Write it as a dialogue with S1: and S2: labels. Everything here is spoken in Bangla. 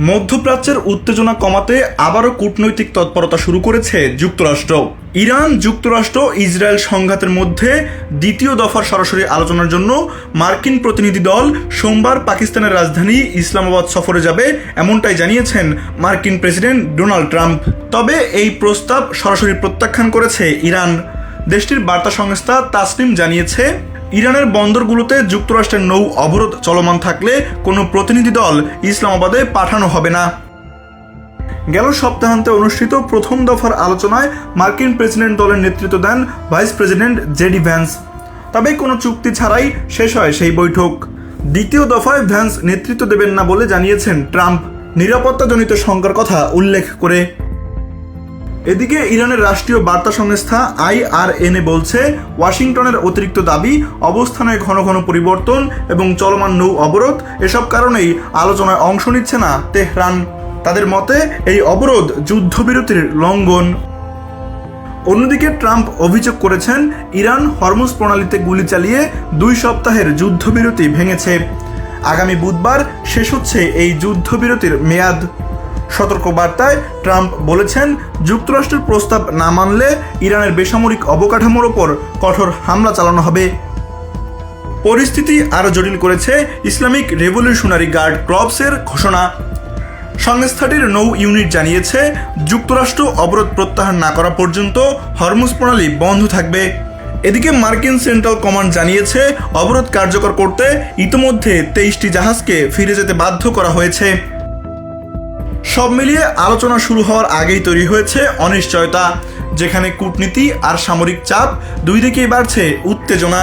S1: মধ্যপ্রাচ্যের উত্তেজনা কমাতে আবারও কূটনৈতিক তৎপরতা শুরু করেছে যুক্তরাষ্ট্র। ইরান যুক্তরাষ্ট্র ইসরায়েল সংঘাতের মধ্যে দ্বিতীয় দফার সরাসরি আলোচনার জন্য মার্কিন প্রতিনিধি দল সোমবার পাকিস্তানের রাজধানী ইসলামাবাদ সফরে যাবে, এমনটাই জানিয়েছেন মার্কিন প্রেসিডেন্ট ডোনাল্ড ট্রাম্প। তবে এই প্রস্তাব সরাসরি প্রত্যাখ্যান করেছে ইরান। দেশটির বার্তা সংস্থা তাসনিম জানিয়েছে, ইরানের বন্দরগুলোতে যুক্তরাষ্ট্রের নৌ অবরোধ চলমান থাকলে কোনো প্রতিনিধি দল ইসলামাবাদে পাঠানো হবে না। গেল সপ্তাহান্তে অনুষ্ঠিত প্রথম দফার আলোচনায় মার্কিন প্রেসিডেন্ট দলের নেতৃত্ব দেন ভাইস প্রেসিডেন্ট জেডি ভ্যান্স। তবে কোনো চুক্তি ছাড়াই শেষ হয় সেই বৈঠক। দ্বিতীয় দফায় ভ্যান্স নেতৃত্ব দেবেন না বলে জানিয়েছেন ট্রাম্প, নিরাপত্তাজনিত শঙ্কার কথা উল্লেখ করে। এদিকে ইরানের রাষ্ট্রীয় বার্তা সংস্থা IRNA বলছে, ওয়াশিংটনের অতিরিক্ত দাবি, অবস্থানে ঘন ঘন পরিবর্তন এবং চলমান নৌ অবরোধ, এসব কারণেই আলোচনায় অংশ নিচ্ছে না তেহরান। তাদের মতে এই অবরোধ যুদ্ধবিরতির লঙ্ঘন। অন্যদিকে ট্রাম্প অভিযোগ করেছেন, ইরান হরমুজ প্রণালীতে গুলি চালিয়ে 2 সপ্তাহের যুদ্ধবিরতি ভেঙেছে। আগামী বুধবার শেষ হচ্ছে এই যুদ্ধবিরতির মেয়াদ। সতর্কবার্তায় ট্রাম্প বলেছেন, যুক্তরাষ্ট্রের প্রস্তাব না মানলে ইরানের বেসামরিক অবকাঠামোর ওপর কঠোর হামলা চালানো হবে। পরিস্থিতি আরও জটিল করেছে ইসলামিক রেভলিউশনারি গার্ড কর্পসের ঘোষণা। সংস্থাটির নৌ ইউনিট জানিয়েছে, যুক্তরাষ্ট্র অবরোধ প্রত্যাহার না করা পর্যন্ত হরমুজ প্রণালী বন্ধ থাকবে। এদিকে মার্কিন সেন্ট্রাল কমান্ড জানিয়েছে, অবরোধ কার্যকর করতে ইতিমধ্যে 23টি জাহাজকে ফিরে যেতে বাধ্য করা হয়েছে। সব মিলিয়ে আলোচনা শুরু হওয়ার আগেই তৈরি হয়েছে অনিশ্চয়তা, যেখানে কূটনীতি আর সামরিক চাপ দুই দিকেই বাড়ছে উত্তেজনা।